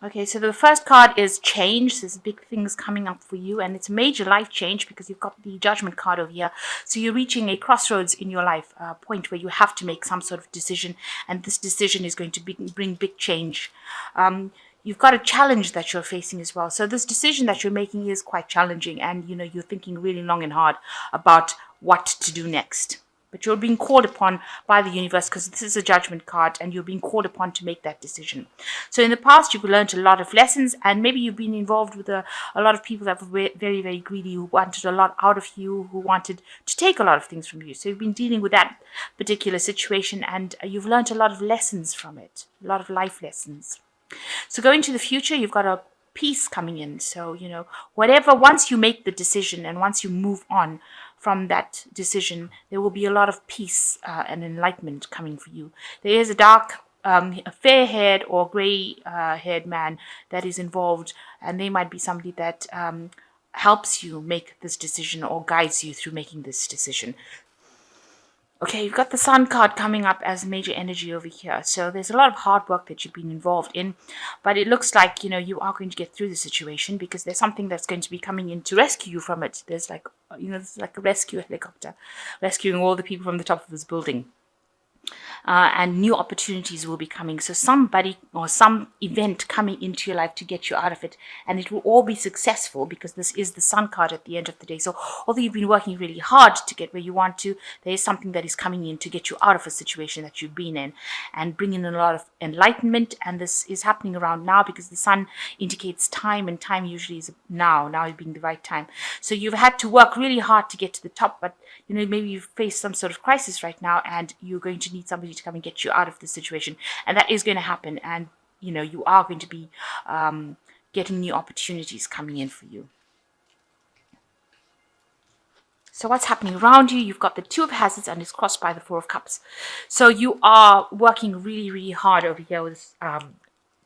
Okay, so the first card is change. There's big things coming up for you, and it's a major life change because you've got the judgment card over here. So you're reaching a crossroads in your life, a point where you have to make some sort of decision, and this decision is going to bring big change. You've got a challenge that you're facing as well. So this decision that you're making is quite challenging, and you're thinking really long and hard about what to do next. But you're being called upon by the universe because this is a judgment card and you're being called upon to make that decision. So in the past, you've learned a lot of lessons and maybe you've been involved with a lot of people that were very, very greedy, who wanted a lot out of you, who wanted to take a lot of things from you. So you've been dealing with that particular situation and you've learned a lot of lessons from it, a lot of life lessons. So going to the future, you've got a peace coming in. So, whatever, once you make the decision and once you move on from that decision, there will be a lot of peace and enlightenment coming for you. There is a dark, a fair-haired or gray-haired man that is involved, and they might be somebody that helps you make this decision or guides you through making this decision. Okay, you've got the Sun card coming up as major energy over here. So there's a lot of hard work that you've been involved in, but it looks like, you are going to get through the situation because there's something that's going to be coming in to rescue you from it. There's there's like a rescue helicopter rescuing all the people from the top of this building. And new opportunities will be coming. So somebody or some event coming into your life to get you out of it, and it will all be successful because this is the Sun card at the end of the day. So although you've been working really hard to get where you want to, there is something that is coming in to get you out of a situation that you've been in and bring in a lot of enlightenment. And this is happening around now because the Sun indicates time, and time usually is now being the right time. So you've had to work really hard to get to the top, but maybe you've faced some sort of crisis right now and you're going to need somebody to come and get you out of this situation, and that is going to happen, and you are going to be getting new opportunities coming in for you. So what's happening around you? You've got the Two of Hazards and it's crossed by the Four of Cups. So you are working really, really hard over here with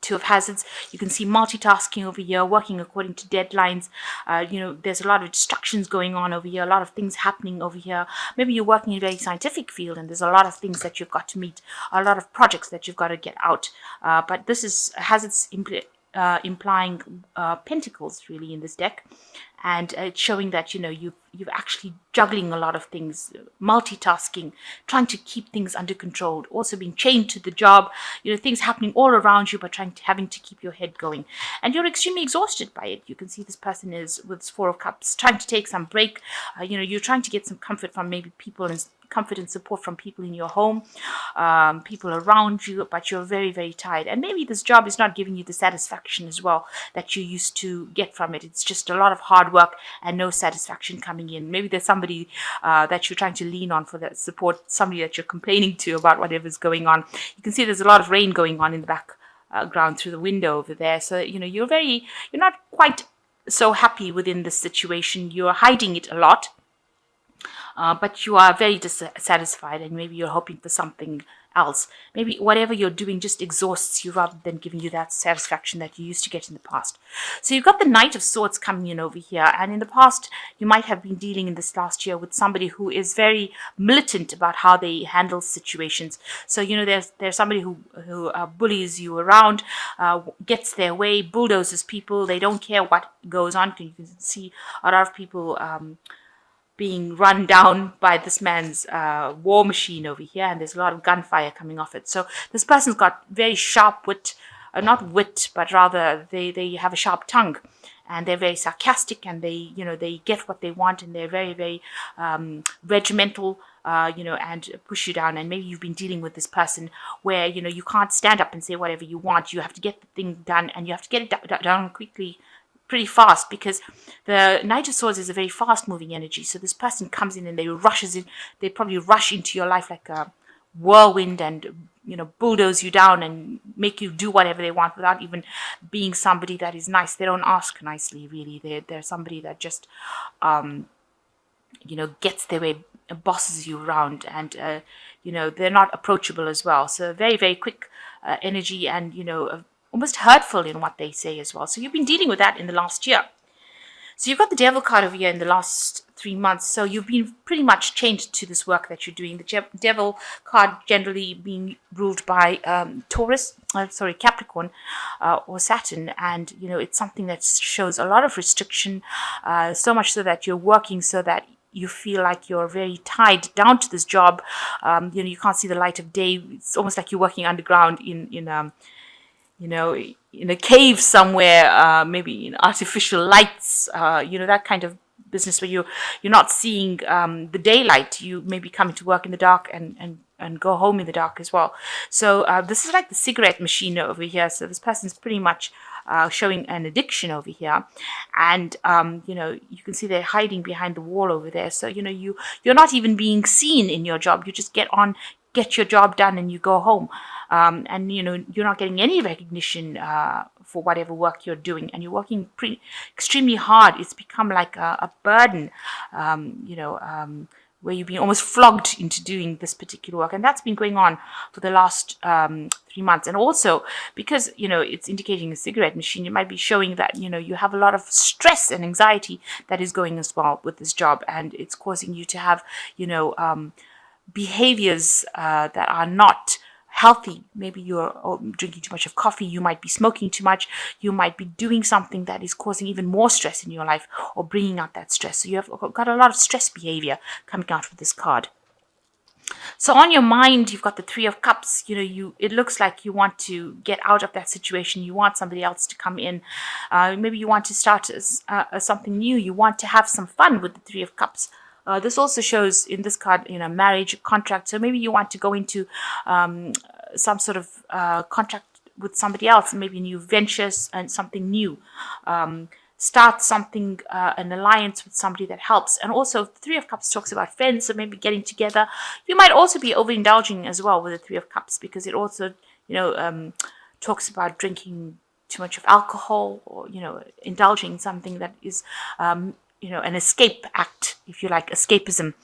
Two of Hazards. You can see multitasking over here, working according to deadlines. There's a lot of distractions going on over here, a lot of things happening over here. Maybe you're working in a very scientific field and there's a lot of things that you've got to meet, a lot of projects that you've got to get out. But this is Hazards implying pentacles really in this deck, and it's showing that you've actually juggling a lot of things, multitasking, trying to keep things under control, also being chained to the job, things happening all around you, but having to keep your head going, and you're extremely exhausted by it. You can see this person is with Four of Cups trying to take some break. You're trying to get some comfort from maybe people and comfort and support from people in your home, people around you, but you're very, very tired. And maybe this job is not giving you the satisfaction as well that you used to get from it. It's just a lot of hard work and no satisfaction coming in. Maybe there's somebody that you're trying to lean on for that support, somebody that you're complaining to about whatever's going on. You can see there's a lot of rain going on in the background through the window over there. So, you're not quite so happy within this situation. You're hiding it a lot. But you are very dissatisfied, and maybe you're hoping for something else. Maybe whatever you're doing just exhausts you rather than giving you that satisfaction that you used to get in the past. So you've got the Knight of Swords coming in over here, and in the past you might have been dealing in this last year with somebody who is very militant about how they handle situations. So there's somebody who bullies you around, gets their way, bulldozes people. They don't care what goes on. You can see a lot of people being run down by this man's war machine over here, and there's a lot of gunfire coming off it. So this person's got very sharp wit, not wit, but rather they have a sharp tongue, and they're very sarcastic, and they get what they want, and they're very, very regimental, and push you down. And maybe you've been dealing with this person where you can't stand up and say whatever you want. You have to get the thing done, and you have to get it done quickly, pretty fast, because the Knight of Swords is a very fast moving energy. So this person comes in and they probably rush into your life like a whirlwind and bulldoze you down and make you do whatever they want without even being somebody that is nice. They don't ask nicely, really. They're somebody that just gets their way, bosses you around, and they're not approachable as well. So very, very quick energy, and almost hurtful in what they say as well. So you've been dealing with that in the last year. So you've got the devil card over here in the last 3 months. So you've been pretty much chained to this work that you're doing. The devil card generally being ruled by Capricorn, or Saturn, and it's something that shows a lot of restriction, so much so that you're working so that you feel like you're very tied down to this job. You can't see the light of day. It's almost like you're working underground in a cave somewhere, maybe in artificial lights, that kind of business where you're not seeing the daylight. You maybe coming to work in the dark and go home in the dark as well. So this is like the cigarette machine over here. So this person's pretty much showing an addiction over here, and you can see they're hiding behind the wall over there. So you're not even being seen in your job. You just get your job done, and you go home. And you're not getting any recognition for whatever work you're doing, and you're working extremely hard. It's become like a burden, where you've been almost flogged into doing this particular work, and that's been going on for the last 3 months. And also because it's indicating a cigarette machine, it might be showing that you have a lot of stress and anxiety that is going as well with this job, and it's causing you to have behaviors that are not healthy. Maybe you're drinking too much of coffee, you might be smoking too much, you might be doing something that is causing even more stress in your life or bringing out that stress. So you have got a lot of stress behavior coming out with this card. So on your mind, you've got the Three of Cups. It looks like you want to get out of that situation. You want somebody else to come in. Maybe you want to start something new. You want to have some fun with the Three of Cups. This also shows in this card, marriage, contract. So maybe you want to go into some sort of contract with somebody else, maybe new ventures and something new. Start something, an alliance with somebody that helps. And also, the Three of Cups talks about friends, so maybe getting together. You might also be overindulging as well with the Three of Cups, because it also, talks about drinking too much of alcohol, or indulging in something that is an escape act, if you like, escapism.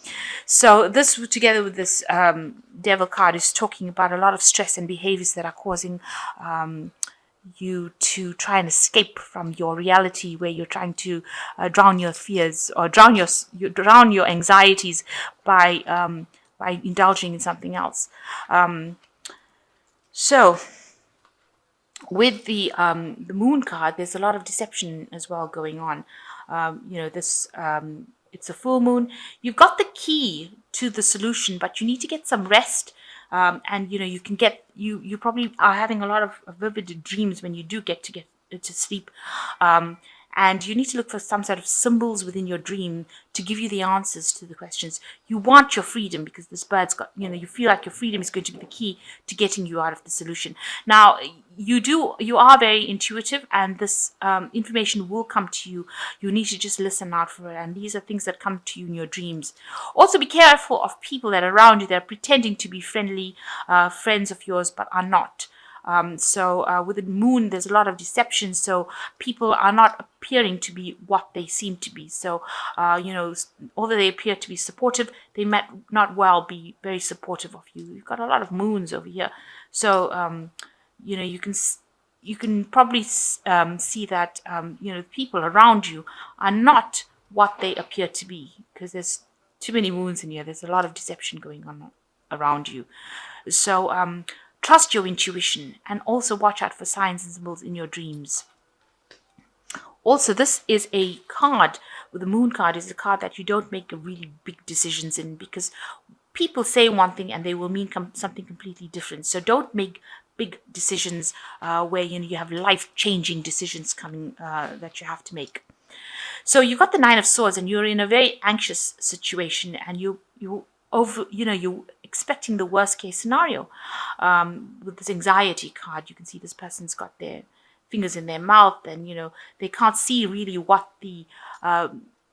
So this, together with this devil card, is talking about a lot of stress and behaviors that are causing you to try and escape from your reality, where you're trying to drown your fears, or drown your anxieties by indulging in something else. So with the moon card, there's a lot of deception as well going on. It's a full moon. You've got the key to the solution, but you need to get some rest. And you probably are having a lot of vivid dreams when you do get to sleep. And you need to look for some sort of symbols within your dream to give you the answers to the questions. You want your freedom, because this bird's got, you feel like your freedom is going to be the key to getting you out of the solution. Now, you are very intuitive, and this information will come to you. You need to just listen out for it. And these are things that come to you in your dreams. Also, be careful of people that are around you that are pretending to be friendly friends of yours, but are not. So with the moon, there's a lot of deception. So people are not appearing to be what they seem to be. So, although they appear to be supportive, they might not well be very supportive of you. You've got a lot of moons over here. So, you can probably see that, people around you are not what they appear to be, because there's too many moons in here. There's a lot of deception going on around you. So, trust your intuition, and also watch out for signs and symbols in your dreams. Also, this is a card, with the moon card, is a card that you don't make really big decisions in, because people say one thing and they will mean something completely different. So don't make big decisions where you have life-changing decisions coming that you have to make. So you've got the Nine of Swords, and you're in a very anxious situation, and you're expecting the worst case scenario. With this anxiety card, you can see this person's got their fingers in their mouth, and they can't see really what they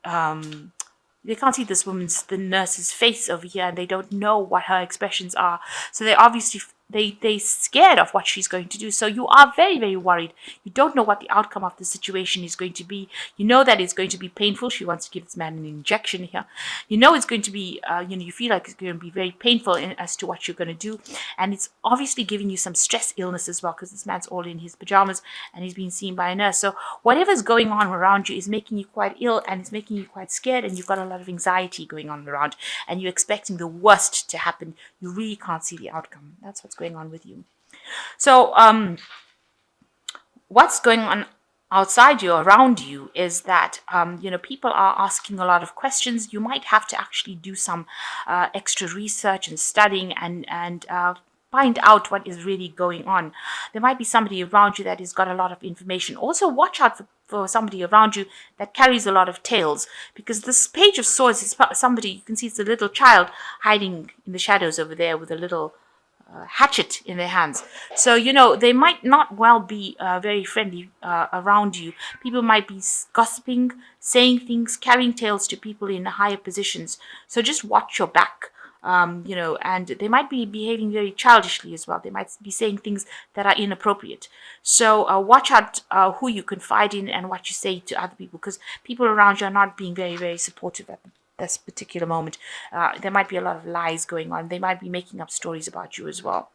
can't see the nurse's face over here, and they don't know what her expressions are. So they're obviously they scared of what she's going to do. So you are very, very worried. You don't know what the outcome of the situation is going to be. You know that it's going to be painful. She wants to give this man an injection here. You know it's going to be, you feel like it's going to be very painful as to what you're going to do. And it's obviously giving you some stress illness as well, because this man's all in his pajamas and he's being seen by a nurse. So whatever's going on around you is making you quite ill, and it's making you quite scared, and you've got a lot of anxiety going on around, and you're expecting the worst to happen. You really can't see the outcome. That's what's going on with you. So what's going on outside you, around you, is that people are asking a lot of questions. You might have to actually do some extra research and studying and find out what is really going on. There might be somebody around you that has got a lot of information. Also, watch out for somebody around you that carries a lot of tales, because this Page of Swords is somebody, you can see it's a little child hiding in the shadows over there with a little hatchet in their hands. So, they might not well be very friendly around you. People might be gossiping, saying things, carrying tales to people in higher positions. So just watch your back. And they might be behaving very childishly as well. They might be saying things that are inappropriate. So watch out who you confide in and what you say to other people, because people around you are not being very, very supportive at this particular moment. There might be a lot of lies going on. They might be making up stories about you as well.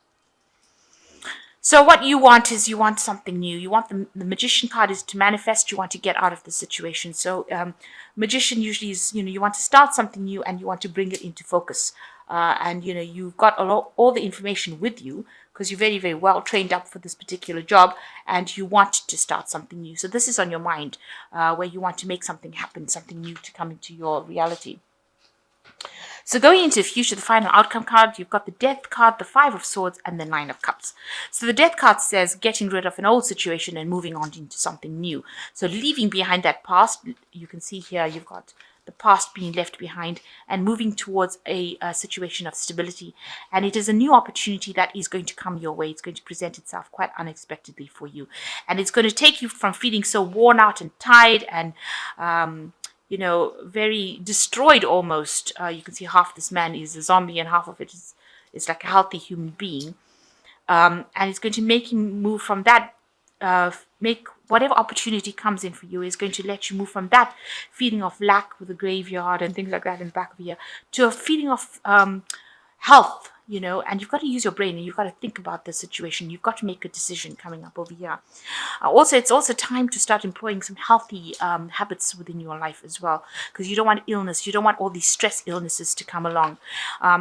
So what you want is, you want something new. You want the Magician card is to manifest. You want to get out of the situation. So Magician usually is, you want to start something new and you want to bring it into focus. And you've got all the information with you, because you're very, very well trained up for this particular job, and you want to start something new. So this is on your mind, where you want to make something happen, something new to come into your reality. So going into the future, the final outcome card, you've got the Death card, the Five of Swords, and the Nine of Cups. So the Death card says getting rid of an old situation and moving on into something new. So leaving behind that past. You can see here you've got the past being left behind and moving towards a situation of stability. And it is a new opportunity that is going to come your way. It's going to present itself quite unexpectedly for you. And it's going to take you from feeling so worn out and tired and very destroyed almost. You can see half this man is a zombie and half of it is like a healthy human being. And it's going to make him move from that, make whatever opportunity comes in for you is going to let you move from that feeling of lack with the graveyard and things like that in the back of here to a feeling of health, and you've got to use your brain and you've got to think about the situation. You've got to make a decision coming up over here. Also, it's also time to start employing some healthy habits within your life as well, because you don't want illness. You don't want all these stress illnesses to come along.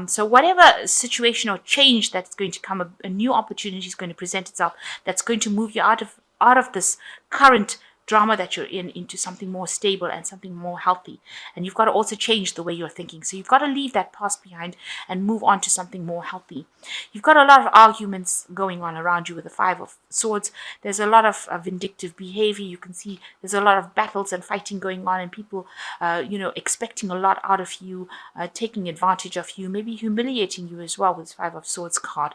So whatever situation or change that's going to come, a new opportunity is going to present itself that's going to move you out of this current drama that you're in into something more stable and something more healthy. And you've got to also change the way you're thinking. So you've got to leave that past behind and move on to something more healthy. You've got a lot of arguments going on around you with the Five of Swords. There's a lot of vindictive behavior. You can see there's a lot of battles and fighting going on, and people, expecting a lot out of you, taking advantage of you, maybe humiliating you as well with this Five of Swords card.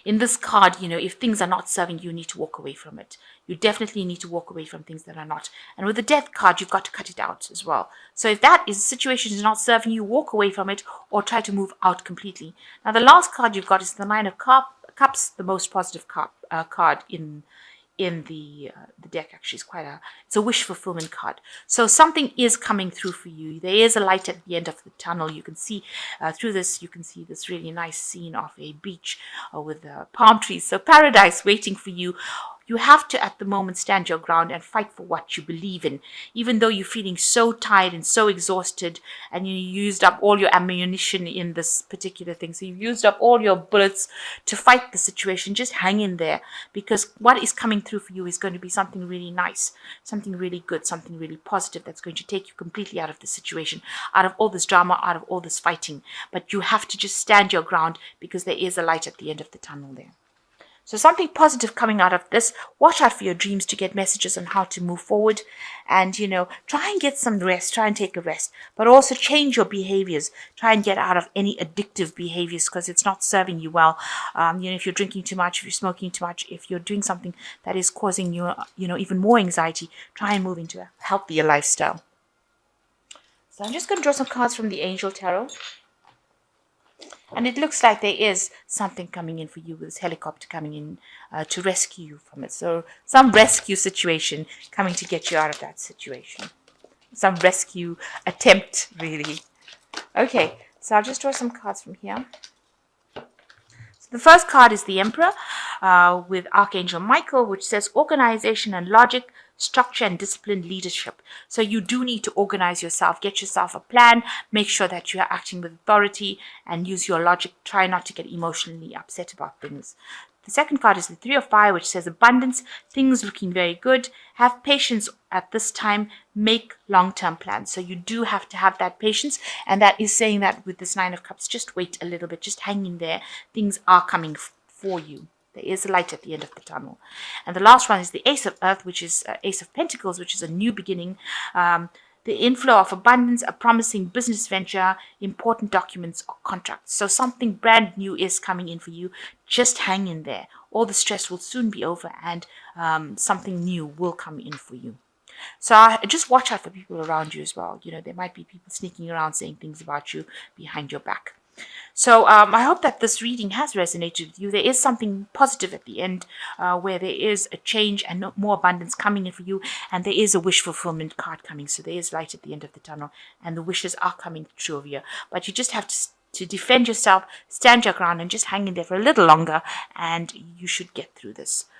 In this card, if things are not serving you, you need to walk away from it. You definitely need to walk away from things that are not. And with the Death card, you've got to cut it out as well. So if that situation is not serving you, walk away from it or try to move out completely. Now, the last card you've got is the Nine of Cups, the most positive card in the deck. Actually, it's a wish fulfillment card. So something is coming through for you. There is a light at the end of the tunnel. You can see through this. You can see this really nice scene of a beach with palm trees. So paradise waiting for you. You have to, at the moment, stand your ground and fight for what you believe in, even though you're feeling so tired and so exhausted, and you used up all your ammunition in this particular thing. So you've used up all your bullets to fight the situation. Just hang in there, because what is coming through for you is going to be something really nice, something really good, something really positive that's going to take you completely out of the situation, out of all this drama, out of all this fighting. But you have to just stand your ground, because there is a light at the end of the tunnel there. So something positive coming out of this. Watch out for your dreams to get messages on how to move forward. And, try and get some rest. Try and take a rest. But also change your behaviors. Try and get out of any addictive behaviors, because it's not serving you well. If you're drinking too much, if you're smoking too much, if you're doing something that is causing you, even more anxiety, try and move into a healthier lifestyle. So I'm just going to draw some cards from the Angel Tarot. And it looks like there is something coming in for you, with this helicopter coming in to rescue you from it. So some rescue situation coming to get you out of that situation. Some rescue attempt, really. Okay, so I'll just draw some cards from here. So the first card is the Emperor with Archangel Michael, which says organization and logic, structure and disciplined leadership. So you do need to organize yourself, get yourself a plan, make sure that you are acting with authority and use your logic. Try not to get emotionally upset about things. The second card is the Three of Fire, which says abundance, things looking very good. Have patience at this time, make long-term plans. So you do have to have that patience, and that is saying that with this Nine of Cups, just wait a little bit, just hang in there. Things are coming for you. There is a light at the end of the tunnel. And the last one is the Ace of Earth, which is Ace of Pentacles, which is a new beginning. The inflow of abundance, a promising business venture, important documents or contracts. So something brand new is coming in for you. Just hang in there. All the stress will soon be over, and something new will come in for you. So just watch out for people around you as well. You know, there might be people sneaking around saying things about you behind your back. So I hope that this reading has resonated with you. There is something positive at the end where there is a change and more abundance coming in for you. And there is a wish fulfillment card coming. So there is light at the end of the tunnel. And the wishes are coming true of you. But you just have to defend yourself, stand your ground, and just hang in there for a little longer. And you should get through this.